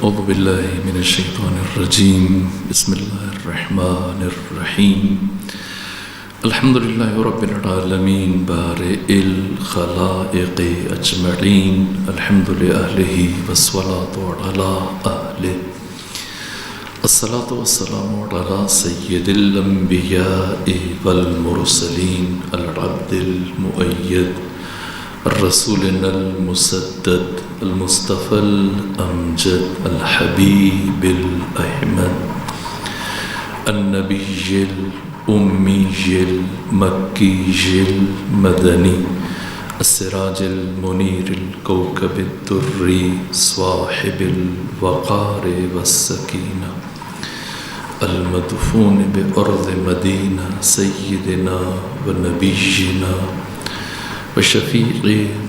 اعوذ باللہ من الشیطان الرجیم بسم اللہ الرحمن الرحیم الحمدللہ رب العالمین بارئ الخلائق اجمعین الحمد لأہلہ والصلاة علی اہلہ الصلاة والسلام علی سید الانبیاء والمرسلین العبد المؤید الرسولنا المسدد المصطفى الأمجد الحبيب الأحمد النبي الأمي المكي المدني السراج المنير الكوكب الدري صاحب الوقار والسكينة المدفون بأرض مدينة سيدنا ونبينا وشفيع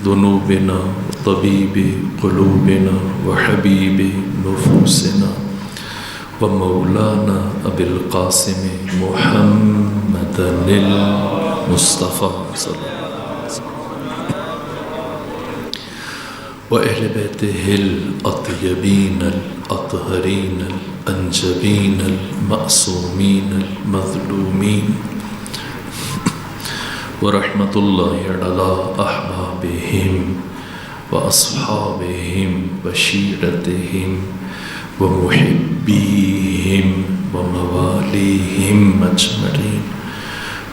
ذنوبنا وطبيب قلوبنا وحبيب نفوسنا ومولانا أبي القاسم محمد المصطفى صلى الله عليه وسلم وأهل بيته الأطيبين الأطهرين الأنجبين المأسومين المظلومين ورحمة الله على أحبابهم وأصحابهم وشيرتهم ومحبيهم ومواليهم أجمعين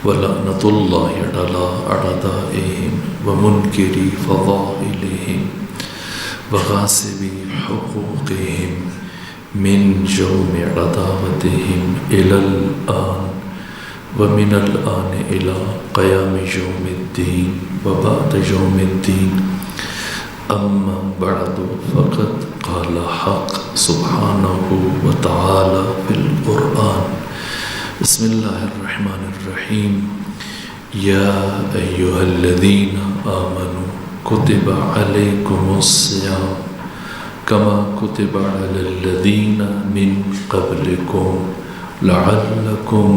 ولعنة الله على أعدائهم ومنكري فضائلهم وغاصبي حقوقهم من جوم عداوتهم إلى الآن ومن الآن إلى قيام يوم الدين وبعد يوم الدين أما بعد فقد قال حق سبحانه وتعالى في القرآن بسم الله الرحمن الرحيم يا أيها الذين آمنوا كتب عليكم الصيام كما كتب على الذين من قبلكم لعلكم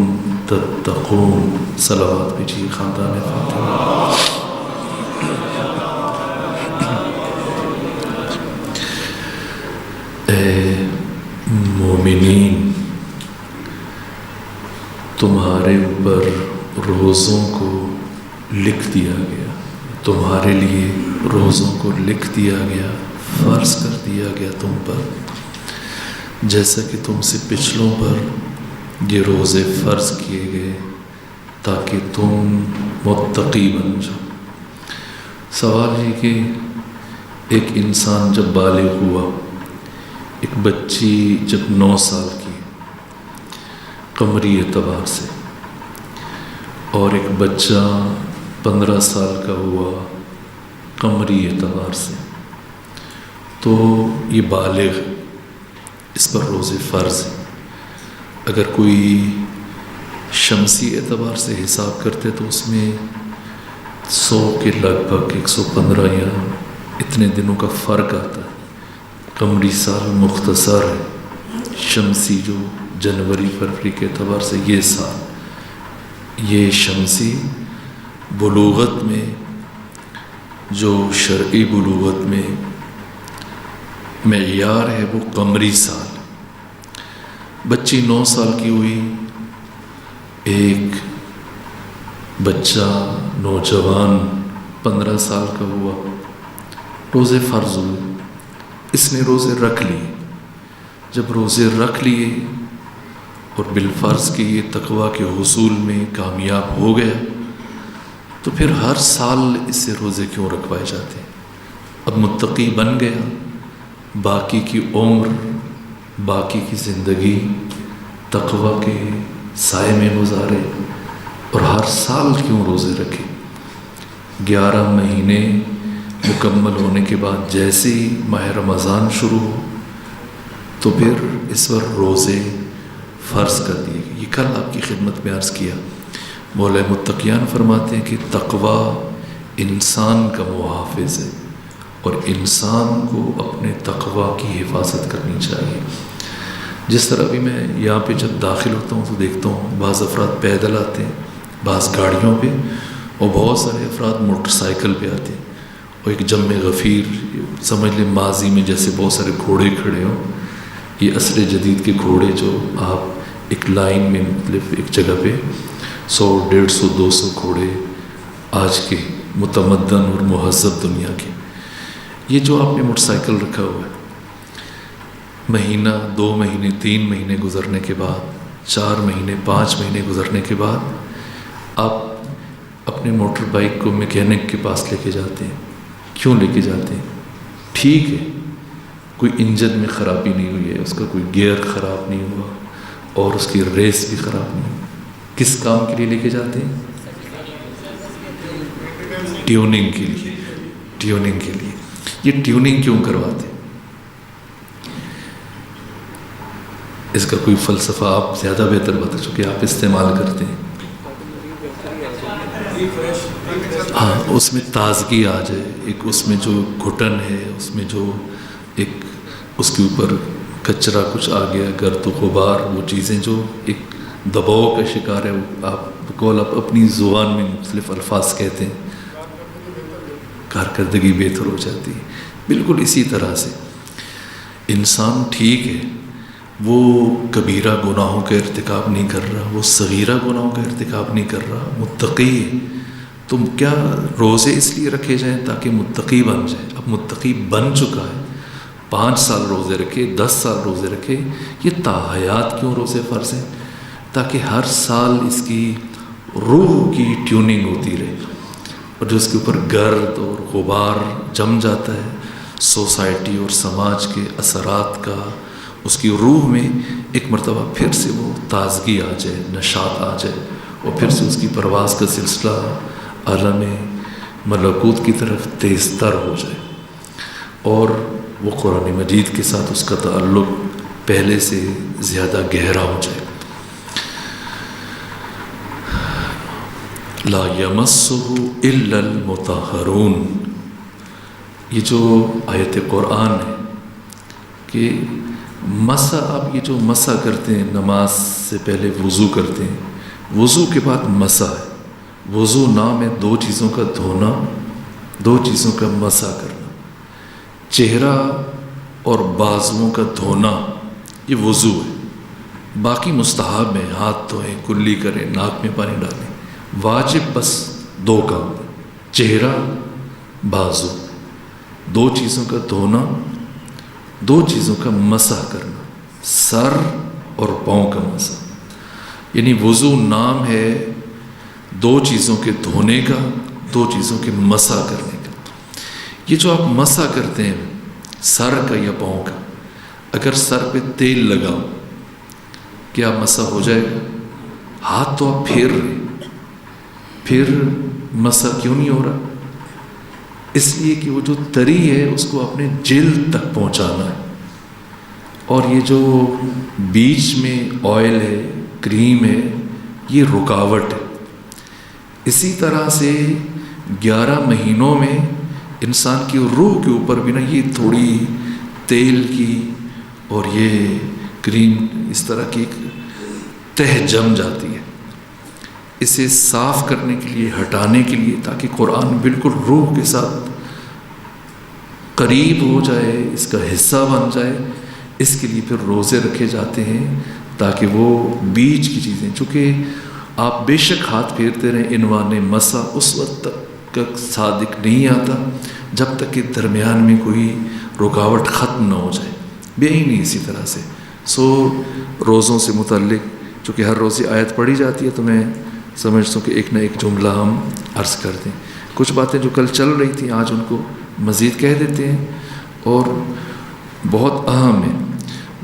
تتقون صلوات بجی خاندان فاطمہ اے مومنین تمہارے اوپر روزوں کو لکھ دیا گیا، تمہارے لیے روزوں کو لکھ دیا گیا، فرض کر دیا گیا تم پر، جیسا کہ تم سے پچھلوں پر یہ روزے فرض کیے گئے تاکہ تم متقی بن جاؤ۔ سوال یہ کہ ایک انسان جب بالغ ہوا، ایک بچی جب 9 سال کی قمری اعتبار سے، اور ایک بچہ 15 سال کا ہوا قمری اعتبار سے، تو یہ بالغ، اس پر روزے فرض ہیں۔ اگر کوئی شمسی اعتبار سے حساب کرتے تو اس میں 100 کے لگ بھگ 115 یا اتنے دنوں کا فرق آتا ہے۔ قمری سال مختصر ہے، شمسی جو جنوری فروری کے اعتبار سے یہ سال، یہ شمسی بلوغت میں، جو شرعی بلوغت میں معیار ہے وہ قمری سال۔ بچی 9 سال کی ہوئی، ایک بچہ نوجوان 15 سال کا ہوا، روزے فرض ہوئے، اس نے روزے رکھ لیے۔ جب روزے رکھ لیے اور بالفرض کے یہ تقوی کے حصول میں کامیاب ہو گیا، تو پھر ہر سال اس سے روزے کیوں رکھوائے جاتے ہیں؟ اب متقی بن گیا، باقی کی عمر، باقی کی زندگی تقوی کے سائے میں گزارے، اور ہر سال کیوں روزے رکھے؟ 11 مہینے مکمل ہونے کے بعد جیسے ہی ماہ رمضان شروع ہو تو پھر اس پر روزے فرض کر دیے گئے۔ یہ کل آپ کی خدمت میں عرض کیا، مولا متقیان فرماتے ہیں کہ تقوی انسان کا محافظ ہے، اور انسان کو اپنے تقوی کی حفاظت کرنی چاہیے۔ جس طرح بھی میں یہاں پہ جب داخل ہوتا ہوں تو دیکھتا ہوں بعض افراد پیدل آتے ہیں، بعض گاڑیوں پہ، اور بہت سارے افراد موٹر سائیکل پہ آتے ہیں، اور ایک جمع غفیر، سمجھ لیں ماضی میں جیسے بہت سارے گھوڑے کھڑے ہوں، یہ عصر جدید کے گھوڑے جو آپ ایک لائن میں مختلف ایک جگہ پہ 100 150 200 گھوڑے آج کے متمدن اور مہذب دنیا کے، یہ جو آپ نے موٹر سائیکل رکھا ہوا ہے، مہینہ 2 مہینے 3 مہینے گزرنے کے بعد 4 مہینے 5 مہینے گزرنے کے بعد آپ اپنے موٹر بائک کو میکینک کے پاس لے کے جاتے ہیں. کیوں لے کے جاتے ہیں؟ ٹھیک ہے کوئی انجن میں خرابی نہیں ہوئی ہے، اس کا کوئی گیئر خراب نہیں ہوا اور اس کی ریس بھی خراب نہیں ہوئی. کس کام کے لیے لے کے جاتے ہیں؟ ٹیوننگ کے لیے. ٹیوننگ کے لیے. یہ ٹیوننگ کیوں کرواتے ہیں؟ اس کا کوئی فلسفہ آپ زیادہ بہتر بتا چکے، آپ استعمال کرتے ہیں. ہاں، اس میں تازگی آ جائے، ایک اس میں جو گھٹن ہے، اس میں جو ایک اس کے اوپر کچرا کچھ آ گیا، گرد و غبار، وہ چیزیں جو ایک دباؤ کا شکار ہے، آپ اپنی زبان میں مختلف الفاظ کہتے ہیں، کارکردگی بہتر ہو جاتی ہے. بالکل اسی طرح سے انسان ٹھیک ہے، وہ کبیرہ گناہوں کا ارتکاب نہیں کر رہا، وہ صغیرہ گناہوں کا ارتکاب نہیں کر رہا، متقی ہے. تم کیا روزے اس لیے رکھے جائیں تاکہ متقی بن جائے. اب متقی بن چکا ہے، 5 سال روزے رکھے، 10 سال روزے رکھے، یہ تاحیات کیوں روزے فرض ہیں؟ تاکہ ہر سال اس کی روح کی ٹیوننگ ہوتی رہے، اور جو اس کے اوپر گرد اور غبار جم جاتا ہے سوسائٹی اور سماج کے اثرات کا، اس کی روح میں ایک مرتبہ پھر سے وہ تازگی آ جائے، نشاط آ جائے، اور پھر سے اس کی پرواز کا سلسلہ عالم ملکوت کی طرف تیز تر ہو جائے، اور وہ قرآن مجید کے ساتھ اس کا تعلق پہلے سے زیادہ گہرا ہو جائے. لا یمسہ الا المطہرون، یہ جو آیت قرآن ہے کہ مسح، آپ یہ جو مسح کرتے ہیں، نماز سے پہلے وضو کرتے ہیں، وضو کے بعد مسح ہے. وضو نام ہے 2 چیزوں کا دھونا، 2 چیزوں کا مسح کرنا. چہرہ اور بازوؤں کا دھونا یہ وضو ہے. باقی مستحب ہے، ہاتھ دھوئیں، کلی کریں، ناک میں پانی ڈالیں. واجب بس 2 کام، چہرہ بازو، 2 چیزوں کا دھونا، 2 چیزوں کا مسح کرنا، سر اور پاؤں کا مسح. یعنی وضو نام ہے 2 چیزوں کے دھونے کا، 2 چیزوں کے مسح کرنے کا. یہ جو آپ مسح کرتے ہیں سر کا یا پاؤں کا، اگر سر پہ تیل لگاؤ کیا مسح ہو جائے گا؟ ہاتھ تو آپ پھیر رہے، پھر مسح کیوں نہیں ہو رہا؟ اس لیے کہ وہ جو تری ہے اس کو اپنے جلد تک پہنچانا ہے، اور یہ جو بیچ میں آئل ہے، کریم ہے، یہ رکاوٹ ہے. اسی طرح سے 11 مہینوں میں انسان کی روح کے اوپر بھی نا یہ تھوڑی تیل کی اور یہ کریم اس طرح کی تہ جم جاتی ہے. اسے صاف کرنے کے لیے، ہٹانے کے لیے، تاکہ قرآن بالکل روح کے ساتھ قریب ہو جائے، اس کا حصہ بن جائے، اس کے لیے پھر روزے رکھے جاتے ہیں تاکہ وہ بیچ کی چیزیں، چونکہ آپ بے شک ہاتھ پھیرتے رہیں، عنوان مسح اس وقت تک صادق نہیں آتا جب تک کہ درمیان میں کوئی رکاوٹ ختم نہ ہو جائے. بے ہی نہیں اسی طرح سے. روزوں سے متعلق چونکہ ہر روز آیت پڑھی جاتی ہے تو میں سمجھتا ہوں کہ ایک نہ ایک جملہ ہم عرض کر دیں. کچھ باتیں جو کل چل رہی تھیں آج ان کو مزید کہہ دیتے ہیں، اور بہت اہم ہے.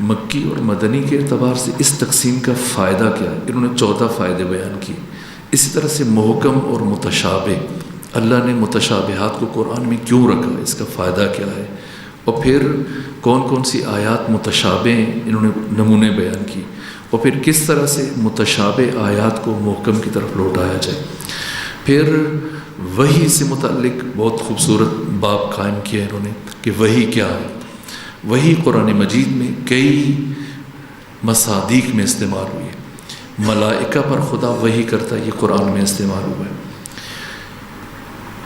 مکی اور مدنی کے اعتبار سے اس تقسیم کا فائدہ کیا ہے؟ انہوں نے 14 فائدے بیان کیے. اسی طرح سے محکم اور متشابہ، اللہ نے متشابہات کو قرآن میں کیوں رکھا، اس کا فائدہ کیا ہے، اور پھر کون کون سی آیات متشابہ ہیں، انہوں نے نمونے بیان کی، اور پھر کس طرح سے متشابہ آیات کو محکم کی طرف لوٹایا جائے. پھر وحی سے متعلق بہت خوبصورت باب قائم کیا انہوں نے کہ وحی کیا ہے. وحی قرآن مجید میں کئی مصادیق میں استعمال ہوئی ہے. ملائکہ پر خدا وحی کرتا ہے، یہ قرآن میں استعمال ہوا ہے.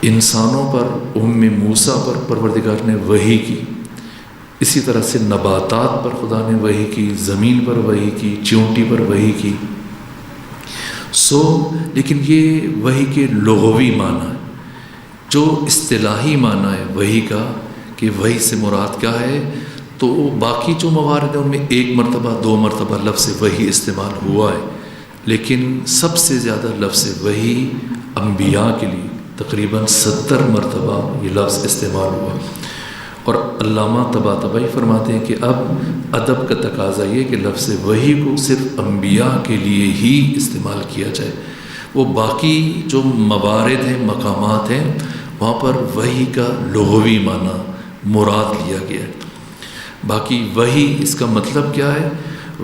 انسانوں پر ام موسیٰ پر پروردگار نے وحی کی. اسی طرح سے نباتات پر خدا نے وحی کی، زمین پر وحی کی، چیونٹی پر وحی کی. لیکن یہ وحی کے لغوی معنی ہے. جو اصطلاحی معنی ہے وحی کا کہ وحی سے مراد کیا ہے، تو باقی جو موارد ہیں ان میں 1 مرتبہ 2 مرتبہ لفظ وحی استعمال ہوا ہے، لیکن سب سے زیادہ لفظ وحی انبیاء کے لیے تقریباً 70 مرتبہ یہ لفظ استعمال ہوا. اور علامہ طباطبائی فرماتے ہیں کہ اب ادب کا تقاضا یہ کہ لفظ وحی کو صرف انبیاء کے لیے ہی استعمال کیا جائے. وہ باقی جو موارد ہیں، مقامات ہیں، وہاں پر وحی کا لغوی معنی مراد لیا گیا ہے. باقی وحی اس کا مطلب کیا ہے؟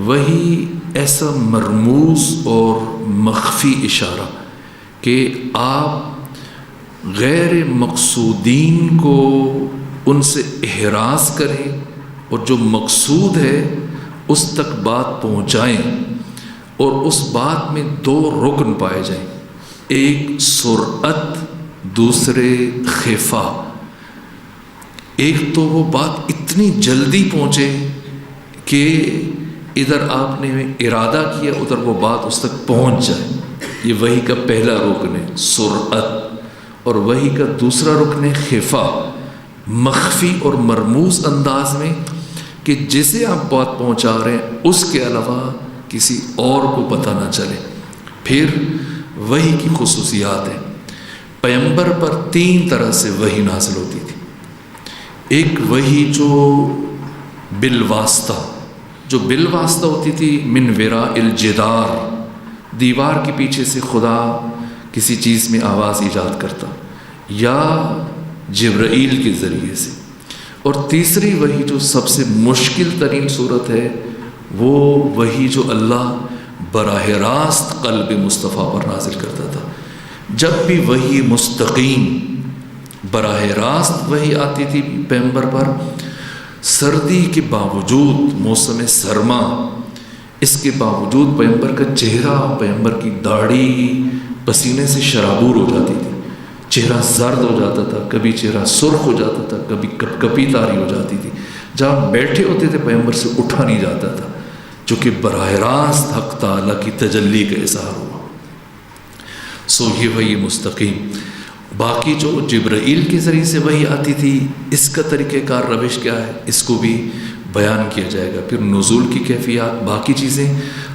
وحی ایسا مرموز اور مخفی اشارہ کہ آپ غیر مقصودین کو ان سے احراز کریں اور جو مقصود ہے اس تک بات پہنچائیں، اور اس بات میں 2 رکن پائے جائیں، ایک سرعت، دوسرے خفا. ایک تو وہ بات اتنی جلدی پہنچے کہ ادھر آپ نے ارادہ کیا ادھر وہ بات اس تک پہنچ جائے. یہ وحی کا پہلا رکن ہے سرعت. اور وحی کا دوسرا رکن ہے خفا، مخفی اور مرموز انداز میں کہ جسے آپ بات پہنچا رہے ہیں اس کے علاوہ کسی اور کو پتہ نہ چلے. پھر وحی کی خصوصیات ہیں. پیغمبر پر 3 طرح سے وحی نازل ہوتی تھی. ایک وحی جو بالواسطہ ہوتی تھی، من وراء الجدار، دیوار کے پیچھے سے خدا کسی چیز میں آواز ایجاد کرتا، یا جبرائیل کے ذریعے سے. اور تیسری وحی جو سب سے مشکل ترین صورت ہے، وہ وحی جو اللہ براہ راست قلب مصطفیٰ پر نازل کرتا تھا. جب بھی وحی مستقیم براہ راست وحی آتی تھی پیغمبر پر، سردی کے باوجود، موسم سرما، اس کے باوجود پیغمبر کا چہرہ، پیغمبر کی داڑھی پسینے سے شرابور ہو جاتی تھی، چہرہ زرد ہو جاتا تھا، کبھی چہرہ سرخ ہو جاتا تھا، کبھی کپ کپی طاری ہو جاتی تھی. جہاں بیٹھے ہوتے تھے پیغمبر سے اٹھا نہیں جاتا تھا، جو کہ براہ راست حق تعالیٰ کی تجلی کا اظہار ہوا. یہ وحی مستقیم. باقی جو جبرائیل کے ذریعے سے وحی آتی تھی، اس کا طریقہ کار، روش کیا ہے، اس کو بھی بیان کیا جائے گا. پھر نزول کی کیفیات، باقی چیزیں.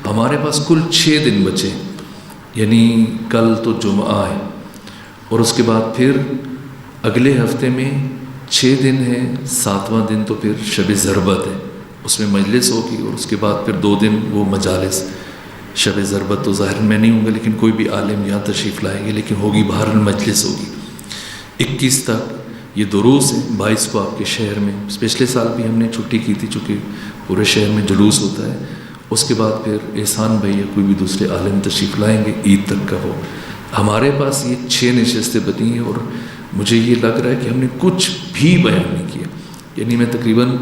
ہمارے پاس کل 6 دن بچے، یعنی کل تو جمعہ ہے، اور اس کے بعد پھر اگلے ہفتے میں 6 دن ہے، 7واں دن تو پھر شب ضربت ہے، اس میں مجلس ہوگی. اور اس کے بعد پھر 2 دن وہ مجالس. شب ضربت تو ظاہر میں نہیں ہوں گا، لیکن کوئی بھی عالم یہاں تشریف لائیں گے، لیکن ہوگی باہر مجلس ہوگی. 21 تک یہ دروس ہیں. 22 کو آپ کے شہر میں، پچھلے سال بھی ہم نے چھٹی کی تھی چونکہ پورے شہر میں جلوس ہوتا ہے. اس کے بعد پھر احسان بھائی یا کوئی بھی دوسرے عالم تشریف لائیں گے عید تک کا. ہو ہمارے پاس یہ 6 نشستیں بنی ہیں، اور مجھے یہ لگ رہا ہے کہ ہم نے کچھ بھی بیان نہیں کیا. یعنی میں تقریباً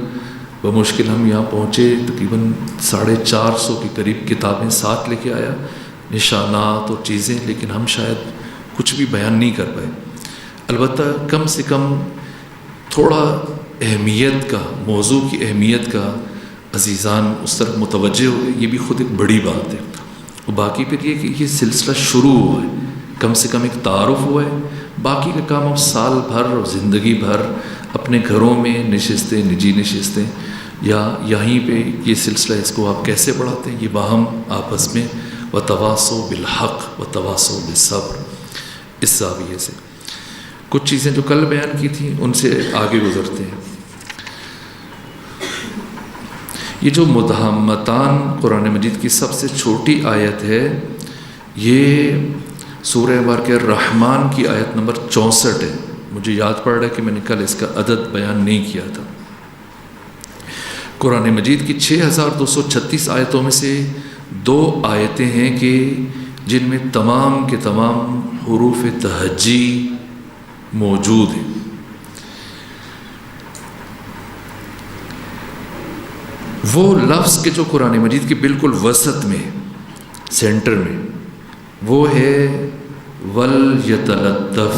بمشکل ہم یہاں پہنچے تقریباً 450 کے قریب کتابیں ساتھ لے کے آیا، نشانات اور چیزیں، لیکن ہم شاید کچھ بھی بیان نہیں کر پائے. البتہ کم سے کم تھوڑا اہمیت کا، موضوع کی اہمیت کا عزیزان اس طرف متوجہ ہوئے، یہ بھی خود ایک بڑی بات ہے. اور باقی پھر یہ کہ یہ سلسلہ شروع ہوا ہے، کم سے کم ایک تعارف ہوا ہے. باقی کا کام اب سال بھر اور زندگی بھر اپنے گھروں میں نشستیں، نجی نشستیں، یا یہیں پہ یہ سلسلہ اس کو آپ کیسے بڑھاتے ہیں، یہ باہم آپس میں وتواصوا بالحق وتواصوا بالصبر، اس زاویے سے کچھ چیزیں جو کل بیان کی تھیں ان سے آگے گزرتے ہیں. یہ جو مدہمتان قرآن مجید کی سب سے چھوٹی آیت ہے، یہ سورہ بارکہ الرحمن کی آیت نمبر 64 ہے. مجھے یاد پڑ رہا ہے کہ میں نے کل اس کا عدد بیان نہیں کیا تھا. قرآن مجید کی 6236 آیتوں میں سے 2 آیتیں ہیں کہ جن میں تمام کے تمام حروف تہجی موجود ہیں. وہ لفظ کے جو قرآن مجید کے بالکل وسط میں، سینٹر میں، وہ ہے وَلْيَتَلَطَّفْ،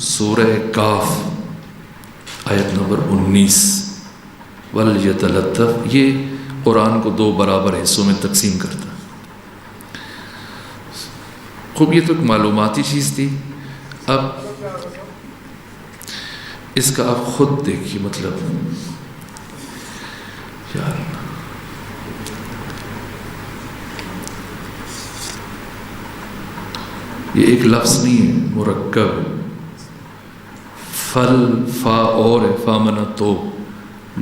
سورہ کاف آیت نمبر 19. وَلْيَتَلَطَّفْ، یہ قرآن کو 2 برابر حصوں میں تقسیم کرتا ہے۔ خوب، یہ تو ایک معلوماتی چیز تھی۔ اب اس کا آپ خود دیکھیے، مطلب یار یہ ایک لفظ نہیں ہے، مرکب ہے۔ فل، فا اور ہے، فا منا تو،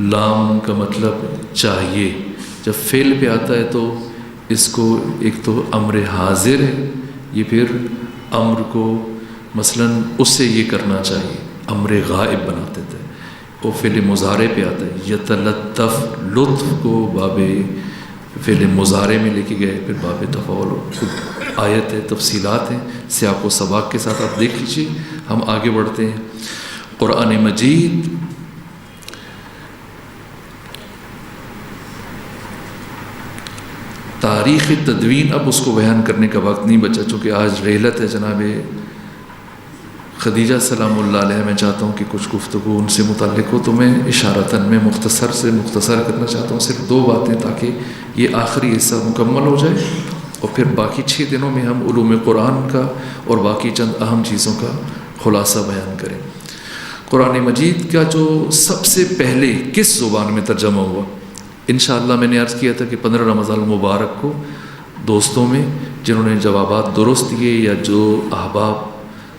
لام کا مطلب چاہیے۔ جب فعل پہ آتا ہے تو اس کو ایک تو امر حاضر ہے، یہ پھر امر کو مثلاً اس سے یہ کرنا چاہیے، امر غائب بناتے تھے۔ وہ فعل مضارع پہ آتا ہے، یتلطف، لطف کو باب فعل مضارع میں لے کے گئے، پھر باب تفاعل خود آیت ہے، تفصیلات ہیں، سیاق و سباق کے ساتھ آپ دیکھ لیجیے۔ ہم آگے بڑھتے ہیں۔ قرآن مجید تاریخ تدوین، اب اس کو بیان کرنے کا وقت نہیں بچا، چونکہ آج رحلت ہے جناب خدیجہ سلام اللہ علیہ۔ میں چاہتا ہوں کہ کچھ گفتگو ان سے متعلق ہو، تو میں اشارتاً میں مختصر کرنا چاہتا ہوں، صرف 2 باتیں، تاکہ یہ آخری حصہ مکمل ہو جائے، اور پھر باقی 6 دنوں میں ہم علوم قرآن کا اور باقی چند اہم چیزوں کا خلاصہ بیان کریں۔ قرآن مجید کا جو سب سے پہلے کس زبان میں ترجمہ ہوا، انشاءاللہ میں نے عرض کیا تھا کہ 15 رمضان المبارک کو دوستوں میں جنہوں نے جوابات درست دیے، یا جو احباب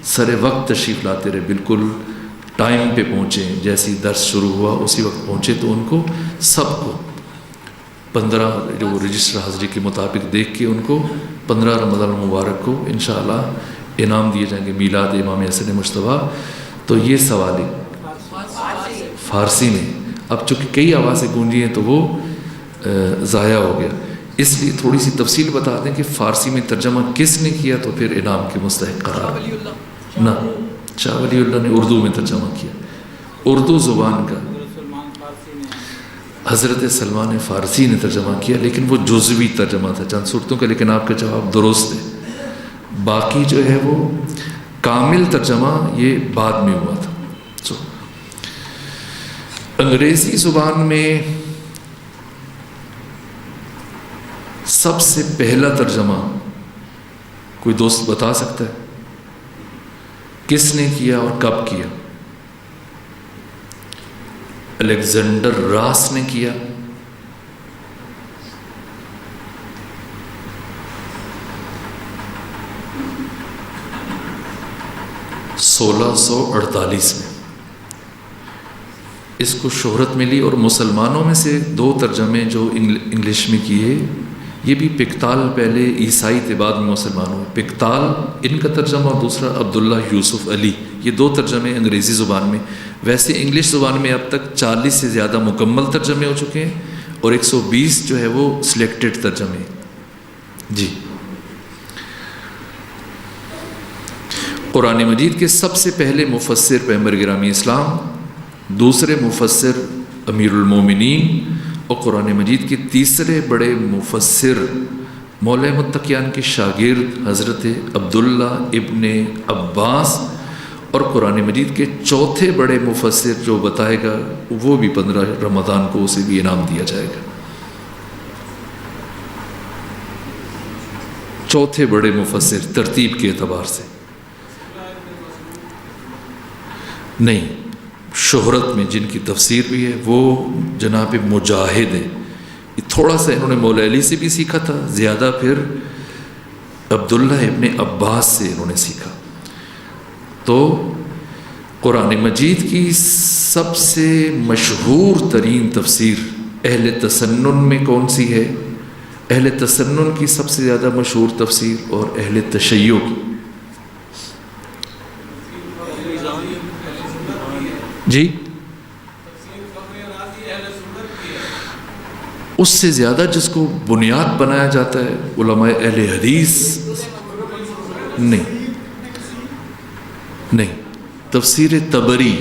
سر وقت تشریف لاتے رہے، بالکل ٹائم پہ پہنچے، جیسی درس شروع ہوا اسی وقت پہنچے، تو ان کو سب کو 15 جو رجسٹر حاضری کے مطابق دیکھ کے ان کو 15 رمضان المبارک کو انشاءاللہ انعام دیے جائیں گے، میلاد امام حسن مجتبیٰ۔ تو یہ سوال ہے فارسی میں، اب چونکہ کئی آوازیں گونجی ہیں تو وہ ضائع ہو گیا، اس لیے تھوڑی سی تفصیل بتا دیں کہ فارسی میں ترجمہ کس نے کیا تو پھر انعام کے مستحق قرار نہ۔ شاہ ولی اللہ نے اردو میں ترجمہ کیا، اردو زبان کا حضرت سلمان فارسی نے ترجمہ کیا، لیکن وہ جزوی ترجمہ تھا چند صورتوں کا، لیکن آپ کا جواب درست ہے۔ باقی جو ہے وہ کامل ترجمہ یہ بعد میں ہوا تھا۔ انگریزی زبان میں سب سے پہلا ترجمہ کوئی دوست بتا سکتا ہے کس نے کیا اور کب کیا؟ الیگزینڈر راس نے کیا، 1648 میں اس کو شہرت ملی، اور مسلمانوں میں سے 2 ترجمے جو انگلش میں کیے، یہ بھی پکتال پہلے عیسائی تھے، بعد میں مسلمانوں میں، پکتال ان کا ترجمہ، اور دوسرا عبداللہ یوسف علی، یہ 2 ترجمے انگریزی زبان میں۔ ویسے انگلش زبان میں اب تک 40 سے زیادہ مکمل ترجمے ہو چکے ہیں، اور 120 جو ہے وہ سلیکٹڈ ترجمے۔ جی، قرآن مجید کے سب سے پہلے مفسر پیغمبر گرامی اسلام، دوسرے مفسر امیر المومنین، اور قرآن مجید کے تیسرے بڑے مفسر مولا متقیان کے شاگرد حضرت عبداللہ ابن عباس، اور قرآن مجید کے چوتھے بڑے مفسر جو بتائے گا وہ بھی 15 رمضان کو اسے بھی انعام دیا جائے گا۔ چوتھے بڑے مفسر ترتیب کے اعتبار سے نہیں، شہرت میں جن کی تفسیر بھی ہے وہ جناب مجاہد ہے۔ تھوڑا سا انہوں نے مولا علی سے بھی سیکھا تھا، زیادہ پھر عبداللہ ابن عباس سے انہوں نے سیکھا۔ تو قرآن مجید کی سب سے مشہور ترین تفسیر اہل تسنن میں کون سی ہے؟ اہل تسنن کی سب سے زیادہ مشہور تفسیر، اور اہل تشیع کی جی اس سے زیادہ جس کو بنیاد بنایا جاتا ہے علماء اہل حدیث، نہیں، تفسیر طبری،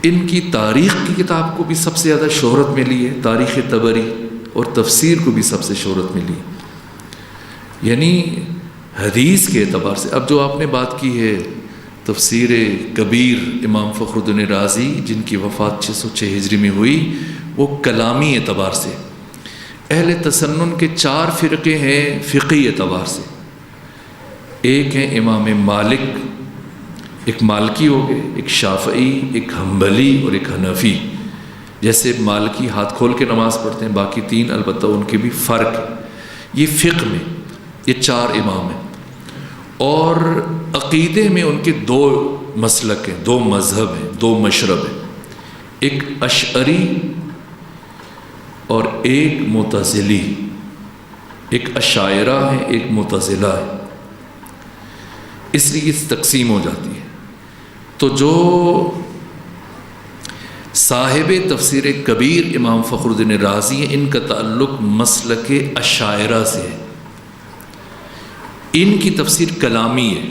ان کی تاریخ کی کتاب کو بھی سب سے زیادہ شہرت ملی ہے، تاریخ طبری، اور تفسیر کو بھی سب سے شہرت ملی، یعنی حدیث کے اعتبار سے۔ اب جو آپ نے بات کی ہے تفسیر کبیر امام فخر الدین رازی جن کی وفات 606 ہجری میں ہوئی، وہ کلامی اعتبار سے اہل تسنن کے 4 فرقے ہیں فقہی اعتبار سے۔ ایک ہیں امام مالک، ایک مالکی ہو گئے، ایک شافعی، ایک حنبلی اور ایک حنفی۔ جیسے مالکی ہاتھ کھول کے نماز پڑھتے ہیں، باقی 3 البتہ ان کے بھی فرق ہے۔ یہ فقہ میں یہ 4 امام ہیں، اور عقیدے میں ان کے 2 مسلک ہیں، 2 مذہب ہیں، 2 مشرب ہیں، ایک اشعری اور ایک معتزلی، ایک اشاعرہ ہے، ایک معتزلہ ہے، اس لیے اس تقسیم ہو جاتی ہے۔ تو جو صاحب تفسیر کبیر امام فخر الدین رازی ہیں، ان کا تعلق مسلک اشاعرہ سے ہے۔ ان کی تفسیر کلامی ہے،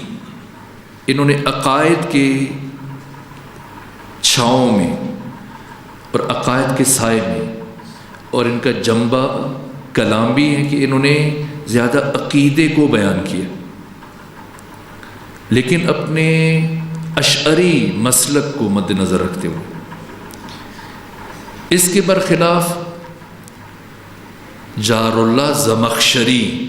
انہوں نے عقائد کے چھاؤں میں اور عقائد کے سائے میں، اور ان کا جنبہ کلام بھی ہے کہ انہوں نے زیادہ عقیدے کو بیان کیا، لیکن اپنے اشعری مسلک کو مد نظر رکھتے ہوئے۔ اس کے برخلاف جار اللہ زمخشری،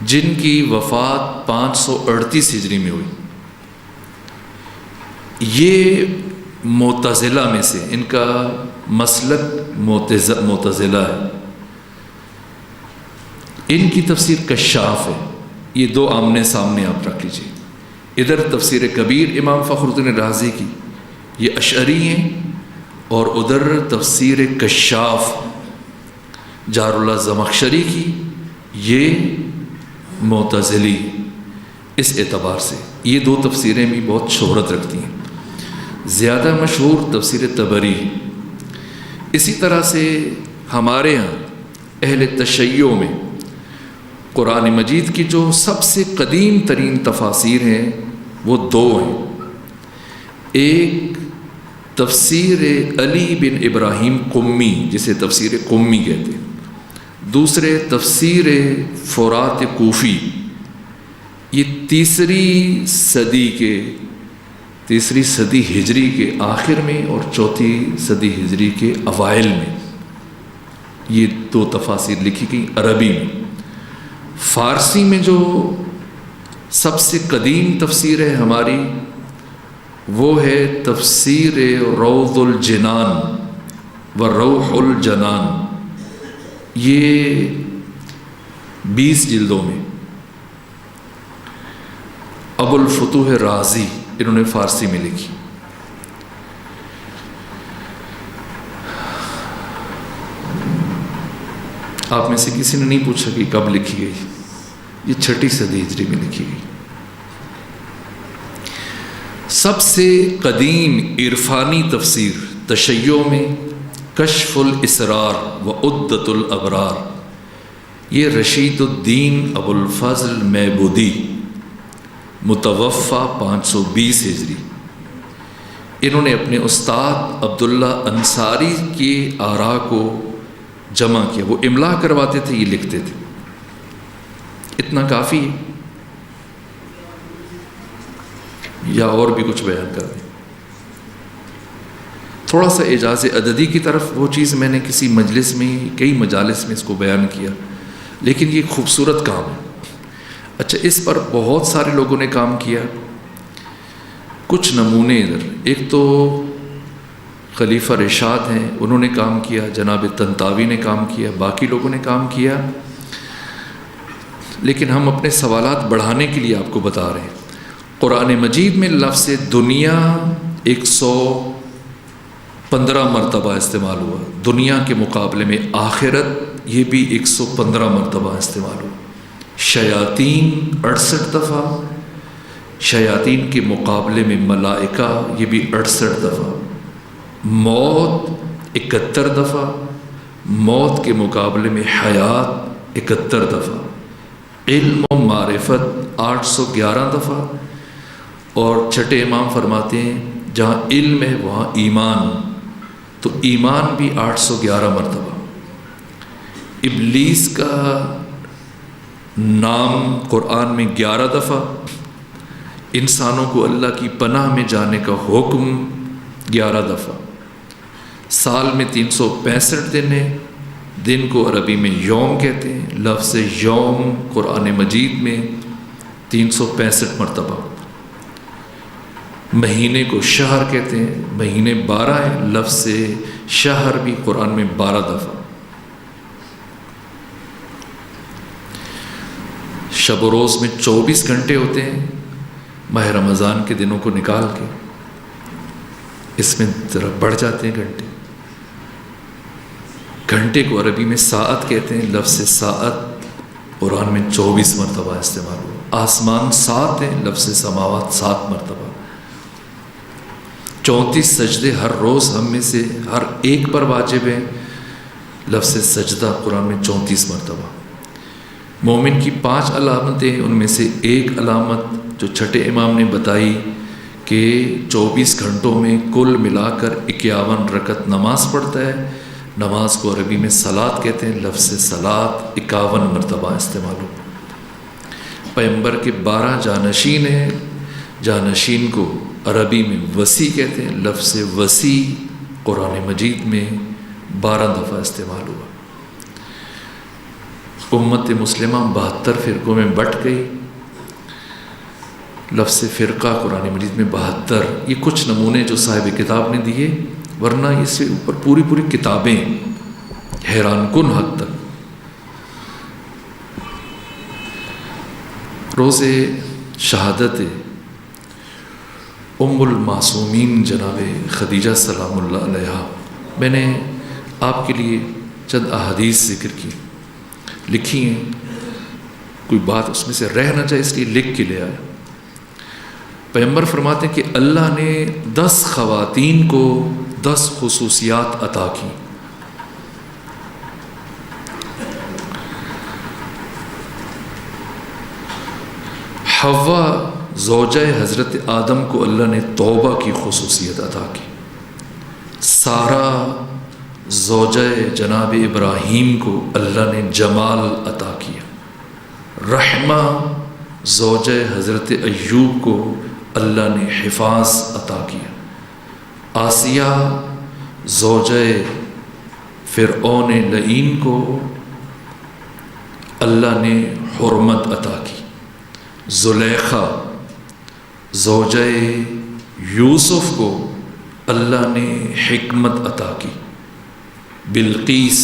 جن کی وفات 538 ہجری میں ہوئی، یہ معتزلہ میں سے، ان کا مسلک معتزلہ ہے۔ ان کی تفسیر کشاف ہے۔ یہ 2 آمنے سامنے آپ رکھ لیجیے، ادھر تفسیر کبیر امام فخر الدین رازی کی، یہ اشعری ہیں، اور ادھر تفسیر کشاف جار اللہ زمخشری کی، یہ معتزلی۔ اس اعتبار سے یہ 2 تفسیریں بھی بہت شہرت رکھتی ہیں۔ زیادہ مشہور تفسیر طبری۔ اسی طرح سے ہمارے ہاں اہل تشیع میں قرآن مجید کی جو سب سے قدیم ترین تفاسیر ہیں وہ 2 ہیں۔ ایک تفسیر علی بن ابراہیم قمی، جسے تفسیر قمی کہتے ہیں، دوسرے تفسیر فرات کوفی۔ یہ تیسری صدی ہجری کے آخر میں اور 4 صدی ہجری کے اوائل میں یہ 2 تفاسیر لکھی گئی عربی میں۔ فارسی میں جو سب سے قدیم تفسیر ہے ہماری، وہ ہے تفسیر روض الجنان و روح الجنان۔ یہ 20 جلدوں میں ابو الفتوح رازی انہوں نے فارسی میں لکھی۔ آپ میں سے کسی نے نہیں پوچھا کہ کب لکھی گئی، یہ 6 صدی ہجری میں لکھی گئی۔ سب سے قدیم عرفانی تفسیر تشیع میں کشف الاسرار و عدت الابرار، یہ رشید الدین ابو الفضل میبودی، متوفی 520 ہجری۔ انہوں نے اپنے استاد عبداللہ انصاری کی آراء کو جمع کیا، وہ املا کرواتے تھے، یہ لکھتے تھے۔ اتنا کافی ہے یا اور بھی کچھ بیان کر دیں؟ تھوڑا سا اعجاز عددی کی طرف، وہ چیز میں نے کسی مجلس میں، کئی مجالس میں اس کو بیان کیا، لیکن یہ خوبصورت کام ہے۔ اچھا، اس پر بہت سارے لوگوں نے کام کیا۔ کچھ نمونے ادھر، ایک تو خلیفہ رشاد ہیں، انہوں نے کام کیا، جناب طنطاوی نے کام کیا، باقی لوگوں نے کام کیا، لیکن ہم اپنے سوالات بڑھانے کے لیے آپ کو بتا رہے ہیں۔ قرآن مجید میں لفظ دنیا 115 مرتبہ استعمال ہوا، دنیا کے مقابلے میں آخرت یہ بھی 115 مرتبہ استعمال ہوا۔ شیاطین 68 دفعہ، شیاطین کے مقابلے میں ملائکہ یہ بھی 68 دفعہ، موت 71 دفعہ، موت کے مقابلے میں حیات 71 دفعہ، علم و معرفت 811 دفعہ، اور چھٹے امام فرماتے ہیں جہاں علم ہے وہاں ایمان، تو ایمان بھی 811 مرتبہ۔ ابلیس کا نام قرآن میں 11 دفعہ، انسانوں کو اللہ کی پناہ میں جانے کا حکم 11 دفعہ، سال میں 365 دن ہیں، دن کو عربی میں یوم کہتے ہیں، لفظ یوم قرآن مجید میں 365 مرتبہ، مہینے کو شہر کہتے ہیں، مہینے 12 ہیں، لفظ شہر بھی قرآن میں 12 دفعہ، شب و روز میں 24 گھنٹے ہوتے ہیں، ماہ رمضان کے دنوں کو نکال کے اس میں ذرا بڑھ جاتے ہیں گھنٹے، گھنٹے کو عربی میں ساعت کہتے ہیں، لفظ ساعت قرآن میں 24 مرتبہ استعمال ہوا، آسمان 7 ہیں، لفظ سماوات 7 مرتبہ، 34 سجدے ہر روز ہم میں سے ہر ایک پر واجب ہیں، لفظ سجدہ قرآن میں 34 مرتبہ، مومن کی 5 علامتیں، ان میں سے ایک علامت جو چھٹے امام نے بتائی کہ 24 گھنٹوں میں کل ملا کر 51 رکعت نماز پڑھتا ہے، نماز کو عربی میں صلاۃ کہتے ہیں، لفظ صلاۃ 51 مرتبہ استعمال ہو، پیغمبر کے 12 جانشین ہیں، جانشین کو عربی میں وسیع کہتے ہیں، لفظ وسیع قرآن مجید میں 12 دفعہ استعمال ہوا، امت مسلمہ 72 فرقوں میں بٹ گئی، لفظ فرقہ قرآن مجید میں 72، یہ کچھ نمونے جو صاحب کتاب نے دیے، ورنہ اس سے اوپر پوری کتابیں حیران کن حد تک۔ روز شہادت ام المعصومین جناب خدیجہ سلام اللہ علیہا، میں نے آپ کے لیے چند احادیث ذکر کی، لکھی ہیں، کوئی بات اس میں سے رہ نہ جائے اس لیے لکھ کے لے آیا۔ پیغمبر فرماتے ہیں کہ اللہ نے 10 خواتین کو 10 خصوصیات عطا کی، حوا زوجہ حضرت آدم کو اللہ نے توبہ کی خصوصیت عطا کی، سارا زوجہ جناب ابراہیم کو اللہ نے جمال عطا کیا، رحمہ زوجہ حضرت ایوب کو اللہ نے حفاظ عطا کیا، آسیہ زوجہ فرعون لعین کو اللہ نے حرمت عطا کی، زلیخا زوجہ یوسف کو اللہ نے حکمت عطا کی، بلقیس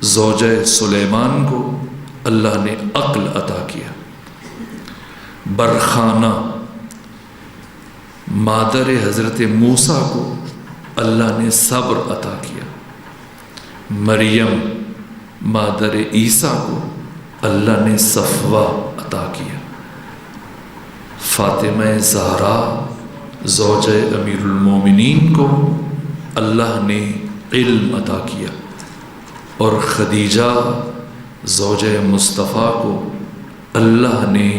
زوجہ سلیمان کو اللہ نے عقل عطا کیا، برخانہ مادر حضرت موسیٰ کو اللہ نے صبر عطا کیا، مریم مادر عیسیٰ کو اللہ نے صفوہ عطا کیا، فاطمہ زہرا زوجہ امیر المومنین کو اللہ نے علم عطا کیا، اور خدیجہ زوجہ مصطفیٰ کو اللہ نے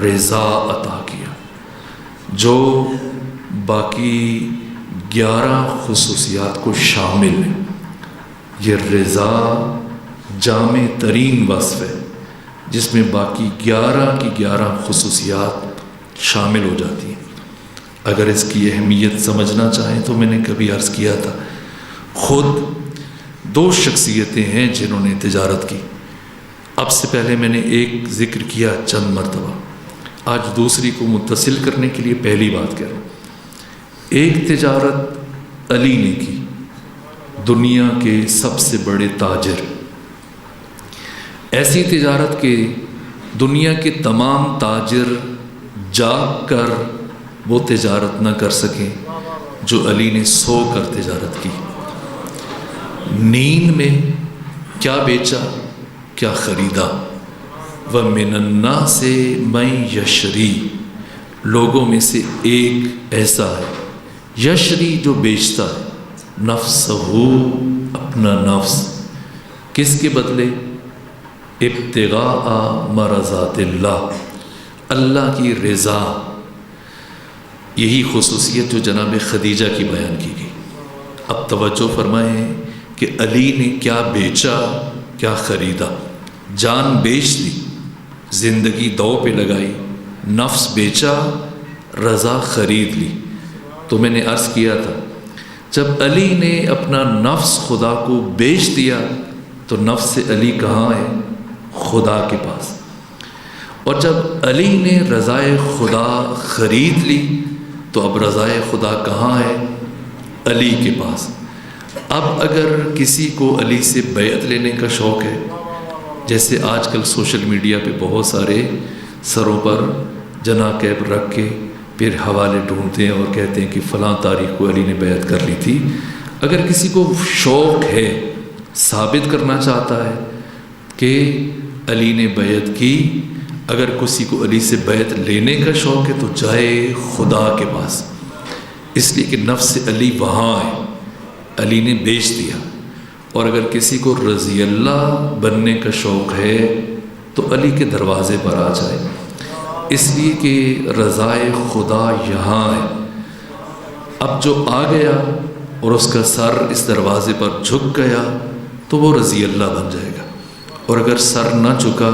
رضا عطا کیا، جو باقی 11 خصوصیات کو شامل ہے۔ یہ رضا جامع ترین وصف ہے جس میں باقی 11 کی 11 خصوصیات شامل ہو جاتی ہیں۔ اگر اس کی اہمیت سمجھنا چاہیں تو میں نے کبھی عرض کیا تھا، خود 2 شخصیتیں ہیں جنہوں نے تجارت کی، اب سے پہلے میں نے ایک ذکر کیا چند مرتبہ، آج دوسری کو متصل کرنے کے لیے پہلی بات کر رہا ہوں۔ ایک تجارت علی نے کی، دنیا کے سب سے بڑے تاجر، ایسی تجارت کہ دنیا کے تمام تاجر جاگ کر وہ تجارت نہ کر سکیں جو علی نے سو کر تجارت کی۔ نیند میں کیا بیچا کیا خریدا، وَمِنَ النَّاسِ مَن یشری، لوگوں میں سے ایک ایسا ہے یشری جو بیچتا ہے، نفسہ، اپنا نفس، کس کے بدلے؟ ابتغاء مرضات اللہ، اللہ کی رضا۔ یہی خصوصیت جو جناب خدیجہ کی بیان کی گئی۔ اب توجہ فرمائیں کہ علی نے کیا بیچا کیا خریدا، جان بیچ دی، زندگی دو پہ لگائی، نفس بیچا، رضا خرید لی۔ تو میں نے عرض کیا تھا جب علی نے اپنا نفس خدا کو بیچ دیا تو نفس علی کہاں ہے؟ خدا کے پاس۔ اور جب علی نے رضائے خدا خرید لی تو اب رضائے خدا کہاں ہے؟ علی کے پاس۔ اب اگر کسی کو علی سے بیعت لینے کا شوق ہے، جیسے آج کل سوشل میڈیا پہ بہت سارے سروں پر جنا کیپ رکھ کے پھر حوالے ڈھونڈتے ہیں اور کہتے ہیں کہ فلاں تاریخ کو علی نے بیعت کر لی تھی، اگر کسی کو شوق ہے، ثابت کرنا چاہتا ہے کہ علی نے بیعت کی، اگر کسی کو علی سے بیعت لینے کا شوق ہے تو جائے خدا کے پاس، اس لیے کہ نفس علی وہاں ہے، علی نے بیچ دیا۔ اور اگر کسی کو رضی اللہ بننے کا شوق ہے تو علی کے دروازے پر آ جائے، اس لیے کہ رضائے خدا یہاں ہے۔ اب جو آ گیا اور اس کا سر اس دروازے پر جھک گیا تو وہ رضی اللہ بن جائے گا، اور اگر سر نہ جھکا،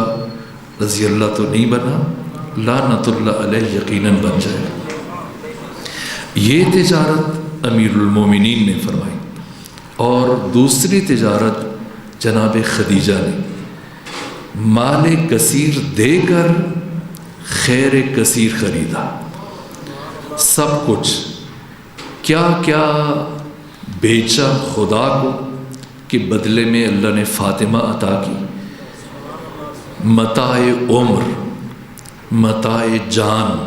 رضی اللہ تو نہیں بنا، لعنت اللہ علیہ یقیناً بن جائے گا۔ یہ تجارت امیر المومنین نے فرمائی۔ اور دوسری تجارت جناب خدیجہ نے مال کثیر دے کر خیر کثیر خریدا۔ سب کچھ کیا کیا بیچا خدا کو کہ بدلے میں اللہ نے فاطمہ عطا کی، متاع عمر، متاع جان،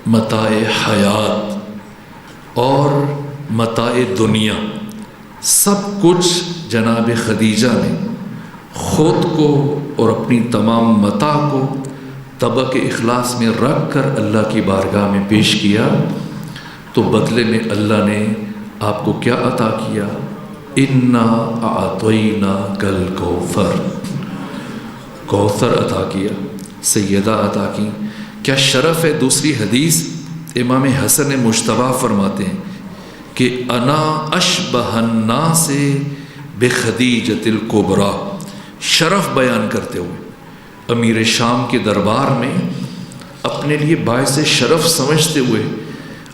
متاع حیات اور متاع دنیا، سب کچھ جناب خدیجہ نے خود کو اور اپنی تمام متاع کو طبق اخلاص میں رکھ کر اللہ کی بارگاہ میں پیش کیا، تو بدلے میں اللہ نے آپ کو کیا عطا کیا؟ انا اعطیناک الکوثر، کوثر عطا کیا، سیدہ عطا کی۔ کیا شرف ہے! دوسری حدیث امام حسن مجتبیٰ فرماتے ہیں کہ انا اشبہ الناس بخدیجۃ الکبریٰ، شرف بیان کرتے ہوئے امیر شام کے دربار میں اپنے لیے باعث شرف سمجھتے ہوئے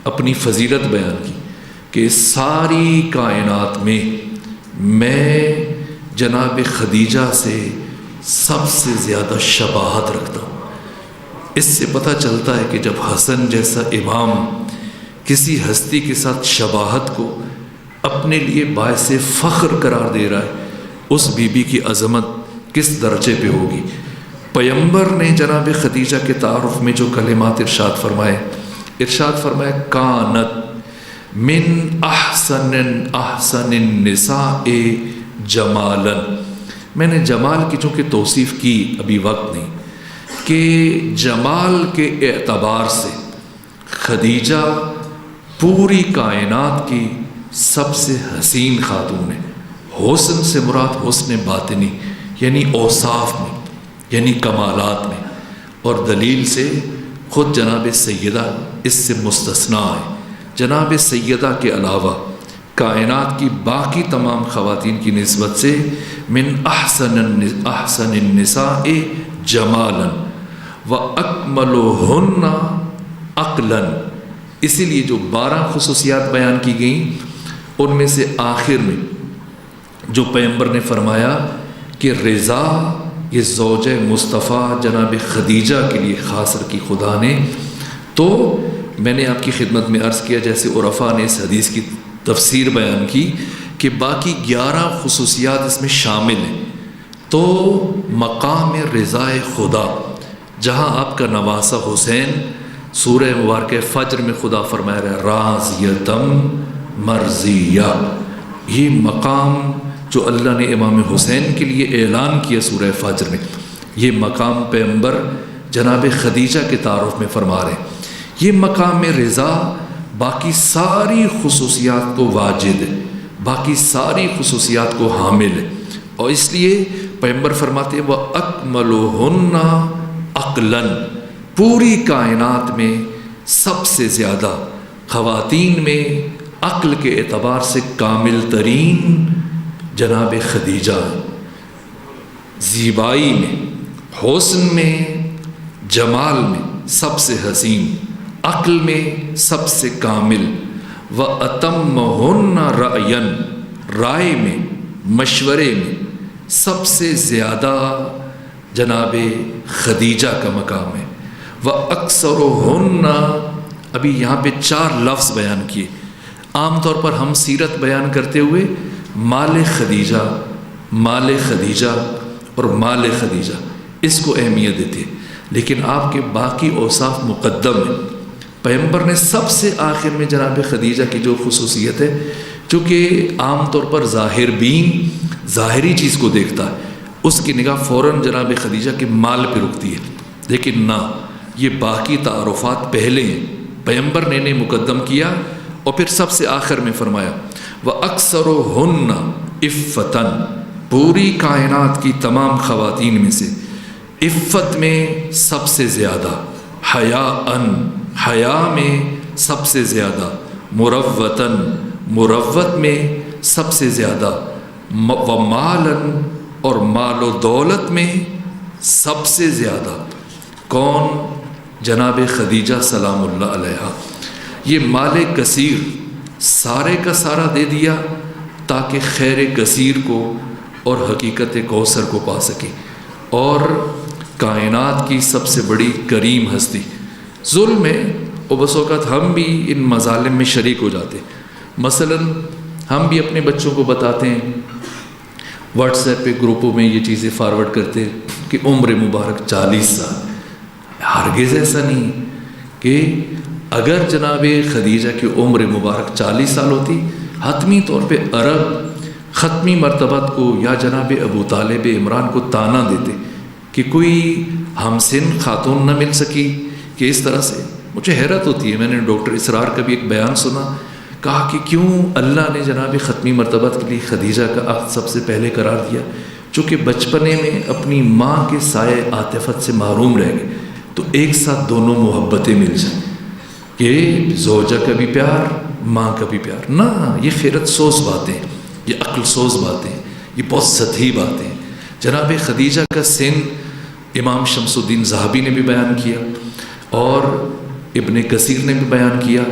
اپنی فضیلت بیان کی کہ ساری کائنات میں جناب خدیجہ سے سب سے زیادہ شباہت رکھتا ہوں۔ اس سے پتہ چلتا ہے کہ جب حسن جیسا امام کسی ہستی کے ساتھ شباہت کو اپنے لیے باعث فخر قرار دے رہا ہے، اس بی بی کی عظمت کس درجے پہ ہوگی۔ پیغمبر نے جناب خدیجہ کے تعارف میں جو کلمات ارشاد فرمائے کانت من احسن النساء جمالا۔ میں نے جمال کی چونکہ توصیف کی، ابھی وقت نہیں، کہ جمال کے اعتبار سے خدیجہ پوری کائنات کی سب سے حسین خاتون ہے۔ حسن سے مراد حسن باطنی، یعنی اوصاف میں، یعنی کمالات میں، اور دلیل سے خود جناب سیدہ اس سے مستثنیٰ ہے۔ جناب سیدہ کے علاوہ کائنات کی باقی تمام خواتین کی نسبت سے من احسن النساء جمالا واکملہن عقلا، اسی لیے جو 12 خصوصیات بیان کی گئیں ان میں سے آخر میں جو پیغمبر نے فرمایا کہ رضا یہ زوجہ مصطفیٰ جناب خدیجہ کے لیے خاص رکھی خدا نے، تو میں نے آپ کی خدمت میں عرض کیا جیسے عرفاء نے اس حدیث کی تفسیر بیان کی کہ باقی 11 خصوصیات اس میں شامل ہیں، تو مقام رضا خدا جہاں آپ کا نواسہ حسین سورہ مبارکہ فجر میں خدا فرمایا رہا راضیتم مرضیہ، یہ مقام جو اللہ نے امام حسین کے لیے اعلان کیا سورہ فجر میں، یہ مقام پیغمبر جناب خدیجہ کے تعارف میں فرما رہے ہیں۔ یہ مقام رضا باقی ساری خصوصیات کو واجد ہے، باقی ساری خصوصیات کو حامل ہے، اور اس لیے پیغمبر فرماتے ہیں وَأَكْمَلُهُنَّ عَقْلًا، پوری کائنات میں سب سے زیادہ خواتین میں عقل کے اعتبار سے کامل ترین جناب خدیجہ، زیبائی میں، حسن میں، جمال میں سب سے حسین، عقل میں سب سے کامل، وَأَتَمَّهُنَّ رَأْيًا، رائے میں، مشورے میں سب سے زیادہ جناب خدیجہ کا مقام ہے۔ وَأَكْثَرُهُنَّ، ابھی یہاں پہ 4 لفظ بیان کیے۔ عام طور پر ہم سیرت بیان کرتے ہوئے مال خدیجہ، مال خدیجہ اور مال خدیجہ اس کو اہمیت دیتے ہیں، لیکن آپ کے باقی اوصاف مقدم ہیں۔ پیغمبر نے سب سے آخر میں جناب خدیجہ کی جو خصوصیت ہے، چونکہ عام طور پر ظاہر بین ظاہری چیز کو دیکھتا ہے، اس کی نگاہ فوراً جناب خدیجہ کے مال پہ رکتی ہے، لیکن نہ، یہ باقی تعارفات پہلے ہیں، پیغمبر نے انہیں مقدم کیا اور پھر سب سے آخر میں فرمایا وَأَكْثَرُهُنَّ عِفَّةً، پوری کائنات کی تمام خواتین میں سے عفت میں سب سے زیادہ، حیاءً، حیا میں سب سے زیادہ، مروتاً، مروت میں سب سے زیادہ، ومالاً، اور مال و دولت میں سب سے زیادہ۔ کون؟ جناب خدیجہ سلام اللہ علیہا۔ یہ مال کثیر سارے کا سارا دے دیا تاکہ خیر کثیر کو اور حقیقت کوثر کو پا سکے، اور کائنات کی سب سے بڑی کریم ہستی۔ ظلم ہے، اور بس اوقات ہم بھی ان مظالم میں شریک ہو جاتے ہیں۔ مثلا ہم بھی اپنے بچوں کو بتاتے ہیں، واٹس ایپ پہ گروپوں میں یہ چیزیں فارورڈ کرتے ہیں کہ عمر مبارک 40 سال۔ ہرگز ایسا نہیں کہ اگر جناب خدیجہ کی عمر مبارک 40 سال ہوتی، حتمی طور پہ عرب ختمی مرتبت کو یا جناب ابو طالب عمران کو تانا دیتے کہ کوئی ہمسن خاتون نہ مل سکی، کہ اس طرح سے۔ مجھے حیرت ہوتی ہے، میں نے ڈاکٹر اسرار کا بھی ایک بیان سنا، کہا کہ کیوں اللہ نے جناب ختمی مرتبت کے لیے خدیجہ کا عہد سب سے پہلے قرار دیا؟ چونکہ بچپنے میں اپنی ماں کے سائے عاطفت سے محروم رہ گئے، تو ایک ساتھ دونوں محبتیں مل جائیں، کہ زوجہ کا بھی پیار، ماں کا بھی پیار۔ نہ، یہ خیرت سوز باتیں، یہ عقل سوز باتیں، یہ بہت سطحی باتیں۔ جناب خدیجہ کا سن امام شمس الدین ذہبی نے بھی بیان کیا، اور ابن کثیر نے بھی بیان کیا۔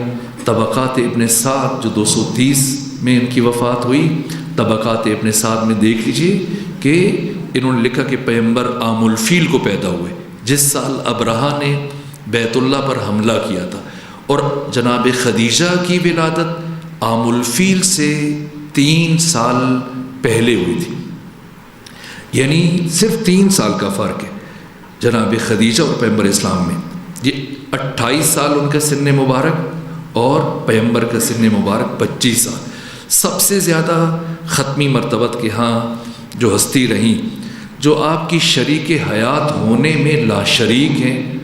طبقات ابن سعد جو 230 میں ان کی وفات ہوئی، طبقات ابن سعد میں دیکھ لیجئے کہ انہوں نے لکھا کہ پیغمبر عام الفیل کو پیدا ہوئے، جس سال ابرہہ نے بیت اللہ پر حملہ کیا تھا، اور جناب خدیجہ کی ولادت عام الفیل سے 3 سال پہلے ہوئی تھی، یعنی صرف 3 سال کا فرق ہے جناب خدیجہ اور پیغمبر اسلام میں۔ یہ 28 سال ان کا سن مبارک اور پیغمبر کا سن مبارک 25 سال۔ سب سے زیادہ ختمی مرتبت کے ہاں جو ہستی رہیں، جو آپ کی شریک حیات ہونے میں لا شریک ہیں،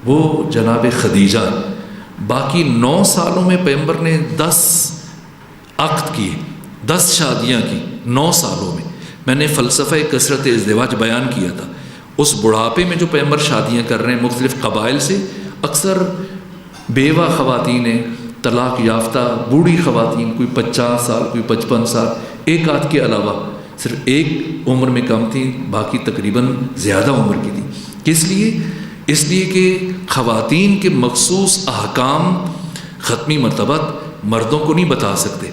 وہ جناب خدیجہ۔ باقی 9 سالوں میں پیغمبر نے 10 عقد کیے، 10 شادیاں کی 9 سالوں میں۔ میں نے فلسفہ کثرت ازدواج بیان کیا تھا۔ اس بڑھاپے میں جو پیغمبر شادیاں کر رہے ہیں مختلف قبائل سے، اکثر بیوہ خواتین ہیں، طلاق یافتہ بوڑھی خواتین، کوئی 50 سال، کوئی 55 سال، ایک آدھ کے علاوہ صرف ایک عمر میں کم تھی، باقی تقریباً زیادہ عمر کی تھی۔ کس لیے؟ اس لیے کہ خواتین کے مخصوص احکام ختمی مرتبت مردوں کو نہیں بتا سکتے،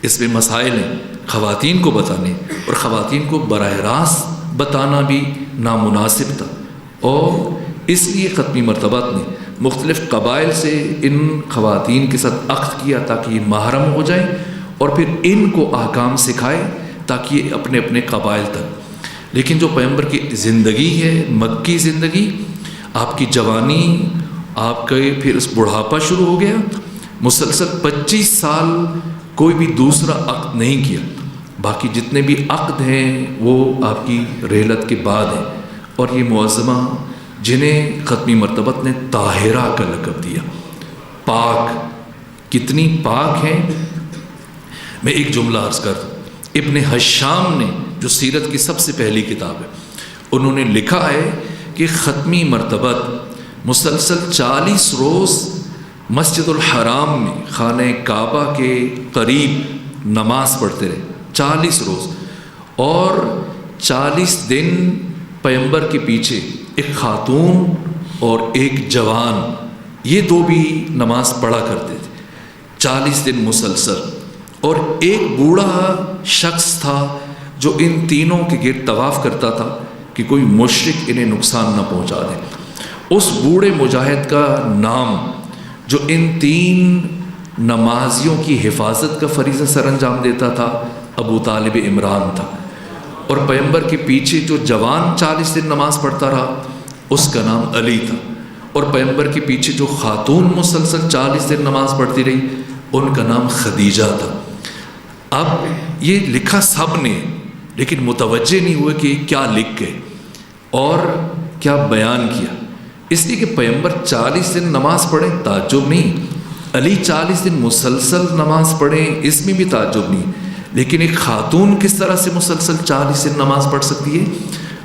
اس میں مسائل ہیں خواتین کو بتانے، اور خواتین کو براہ راست بتانا بھی نامناسب تھا، اور اس لیے ختمی مرتبت نے مختلف قبائل سے ان خواتین کے ساتھ عقد کیا تاکہ یہ محرم ہو جائیں، اور پھر ان کو احکام سکھائے تاکہ یہ اپنے اپنے قبائل تک۔ لیکن جو پیغمبر کی زندگی ہے، مکی زندگی، آپ کی جوانی، آپ کا پھر اس بڑھاپا شروع ہو گیا، مسلسل 25 سال کوئی بھی دوسرا عقد نہیں کیا۔ باقی جتنے بھی عقد ہیں وہ آپ کی رحلت کے بعد ہیں، اور یہ معظمہ جنہیں ختمی مرتبت نے طاہرہ کا لقب دیا، پاک، کتنی پاک ہیں۔ میں ایک جملہ عرض کر دوں، ابن حشام نے جو سیرت کی سب سے پہلی کتاب ہے، انہوں نے لکھا ہے کہ ختمی مرتبت مسلسل 40 روز مسجد الحرام میں خانہ کعبہ کے قریب نماز پڑھتے رہے، 40 روز، اور 40 دن پیغمبر کے پیچھے ایک خاتون اور ایک جوان، یہ دو بھی نماز پڑھا کرتے تھے 40 دن مسلسل، اور ایک بوڑھا شخص تھا جو ان تینوں کے گرد طواف کرتا تھا کہ کوئی مشرک انہیں نقصان نہ پہنچا دے۔ اس بوڑھے مجاہد کا نام جو ان تین نمازیوں کی حفاظت کا فریضہ سر انجام دیتا تھا، ابو طالب عمران تھا، اور پیغمبر کے پیچھے جو جوان 40 دن نماز پڑھتا رہا اس کا نام علی تھا، اور پیغمبر کے پیچھے جو خاتون مسلسل 40 دن نماز پڑھتی رہی ان کا نام خدیجہ تھا۔ اب یہ لکھا سب نے، لیکن متوجہ نہیں ہوئے کہ کیا لکھ گئے اور کیا بیان کیا، اس لیے کہ پیغمبر 40 دن نماز پڑھیں تعجب نہیں، علی 40 دن مسلسل نماز پڑھیں اس میں بھی تعجب نہیں، لیکن ایک خاتون کس طرح سے مسلسل 40 دن نماز پڑھ سکتی ہے؟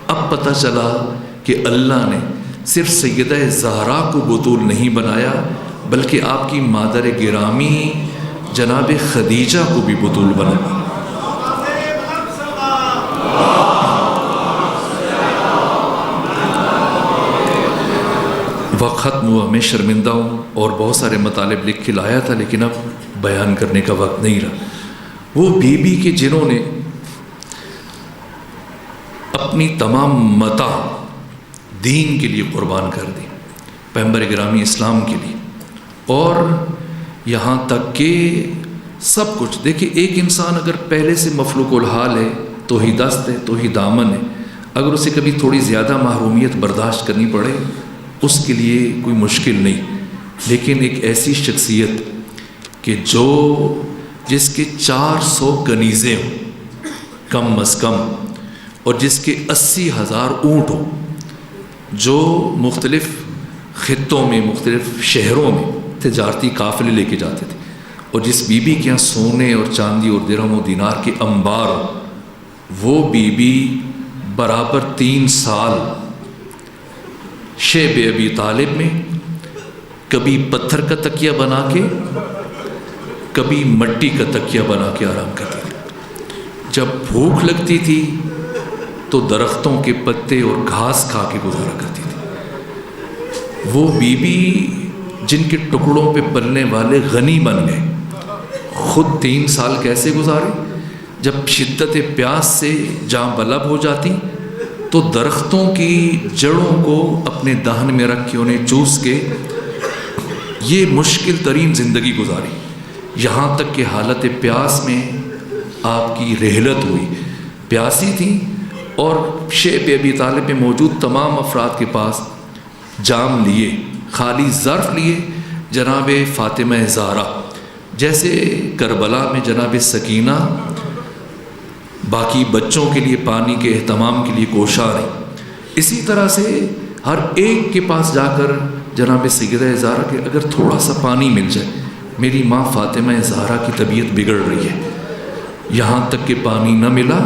اب پتہ چلا کہ اللہ نے صرف سیدہ زہرا کو بطول نہیں بنایا بلکہ آپ کی مادر گرامی جناب خدیجہ کو بھی بطول بنایا۔ وقت ختم ہوا، میں شرمندہ ہوں اور بہت سارے مطالب لکھ کے لایا تھا لیکن اب بیان کرنے کا وقت نہیں رہا۔ وہ بیوی کے جنہوں نے اپنی تمام متاع دین کے لیے قربان کر دی، پیغمبر گرامی اسلام کے لیے، اور یہاں تک کہ سب کچھ دیکھیں، ایک انسان اگر پہلے سے مفلوق الحال ہے تو ہی دست ہے تو ہی دامن ہے، اگر اسے کبھی تھوڑی زیادہ محرومیت برداشت کرنی پڑے اس کے لیے کوئی مشکل نہیں، لیکن ایک ایسی شخصیت کہ جس کے 400 کنیزیں ہوں کم از کم، اور جس کے 80,000 اونٹ ہوں، جو مختلف خطوں میں مختلف شہروں میں تجارتی قافلے لے کے جاتے تھے، اور جس بی بی کے یہاں سونے اور چاندی اور درہم و دینار کے انبار ہوں، وہ بی بی برابر 3 سال شیب ابی طالب میں کبھی پتھر کا تکیہ بنا کے کبھی مٹی کا تکیہ بنا کے آرام کرتی تھی۔ جب بھوک لگتی تھی تو درختوں کے پتے اور گھاس کھا کے گزارا کرتی تھی۔ وہ بی بی جن کے ٹکڑوں پہ پلنے والے غنی بن گئے، خود 3 سال کیسے گزارے؟ جب شدت پیاس سے جاں بلب ہو جاتی تو درختوں کی جڑوں کو اپنے دہن میں رکھ کے انہیں چوس کے یہ مشکل ترین زندگی گزاری، یہاں تک کہ حالت پیاس میں آپ کی رحلت ہوئی، پیاسی تھی، اور شیب ابی طالب میں موجود تمام افراد کے پاس جام لیے، خالی ظرف لیے، جناب فاطمہ زہرا جیسے کربلا میں جناب سکینہ باقی بچوں کے لیے پانی کے اہتمام کے لیے کوشاں رہی، اسی طرح سے ہر ایک کے پاس جا کر جناب سیدہ زہرا کہ اگر تھوڑا سا پانی مل جائے، میری ماں فاطمہ زہرا کی طبیعت بگڑ رہی ہے، یہاں تک کہ پانی نہ ملا،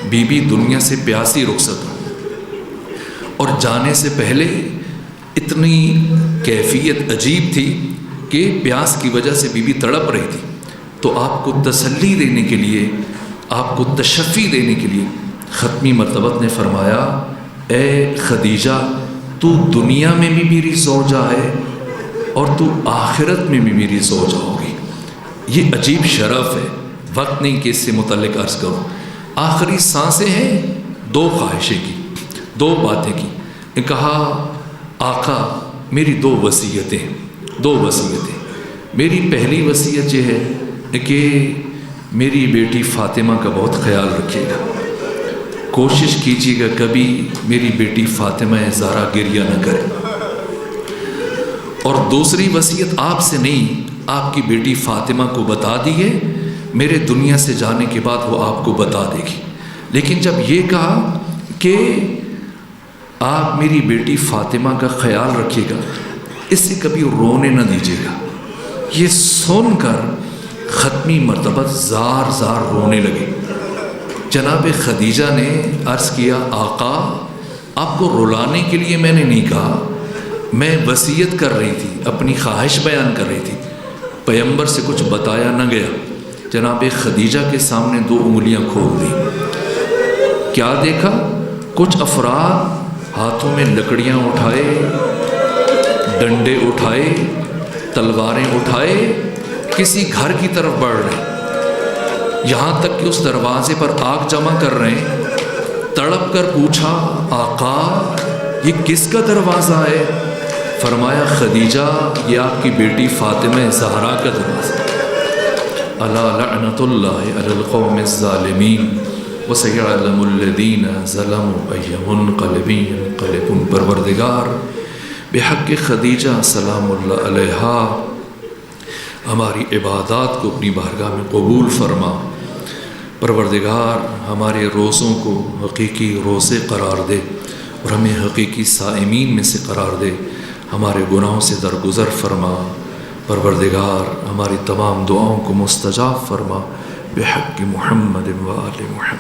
بی بی دنیا سے پیاسی رخصت ہو، اور جانے سے پہلے اتنی کیفیت عجیب تھی کہ پیاس کی وجہ سے بی بی تڑپ رہی تھی، تو آپ کو تسلی دینے کے لیے، آپ کو تشفی دینے کے لیے ختمی مرتبت نے فرمایا، اے خدیجہ تو دنیا میں بھی میری زوجہ ہے اور تو آخرت میں بھی میری زوجہ ہوگی۔ یہ عجیب شرف ہے، وقت نہیں کہ اس سے متعلق عرض کروں۔ آخری سانسیں ہیں 2 خواہشیں کی، 2 باتیں کی، نے کہا آقا میری 2 وصیتیں، 2 وصیتیں۔ میری پہلی وصیت یہ ہے کہ میری بیٹی فاطمہ کا بہت خیال رکھیے گا، کوشش کیجیے گا کبھی میری بیٹی فاطمہ زہرا گریہ نہ کرے، اور دوسری وصیت آپ سے نہیں، آپ کی بیٹی فاطمہ کو بتا دیے، میرے دنیا سے جانے کے بعد وہ آپ کو بتا دے گی، لیکن جب یہ کہا کہ آپ میری بیٹی فاطمہ کا خیال رکھیے گا، اس سے کبھی رونے نہ دیجیے گا، یہ سن کر ختمی مرتبہ زار زار رونے لگے۔ جناب خدیجہ نے عرض کیا آقا آپ کو رلانے کے لیے میں نے نہیں کہا، میں وصیت کر رہی تھی، اپنی خواہش بیان کر رہی تھی، پیغمبر سے کچھ بتایا نہ گیا۔ جناب خدیجہ کے سامنے 2 انگلیاں کھول دی، کیا دیکھا؟ کچھ افراد ہاتھوں میں لکڑیاں اٹھائے ڈنڈے اٹھائے، تلواریں اٹھائے، کسی گھر کی طرف بڑھ رہے، یہاں تک کہ اس دروازے پر آگ جمع کر رہے ہیں۔ تڑپ کر پوچھا آقا یہ کس کا دروازہ ہے؟ فرمایا خدیجہ یہ آپ کی بیٹی فاطمہ زہرا کا دروازہ۔ الا لعنت اللہ علی القوم الظالمین وسیعلم الذین ظلموا ای منقلب ینقلبون۔ پروردگار بحق خدیجہ سلام اللہ علیہا ہماری عبادات کو اپنی بارگاہ میں قبول فرما۔ پروردگار ہمارے روزوں کو حقیقی روزے قرار دے اور ہمیں حقیقی صائمین میں سے قرار دے، ہمارے گناہوں سے درگزر فرما۔ پروردگار ہماری تمام دعاؤں کو مستجاب فرما بحق محمد و آل محمد۔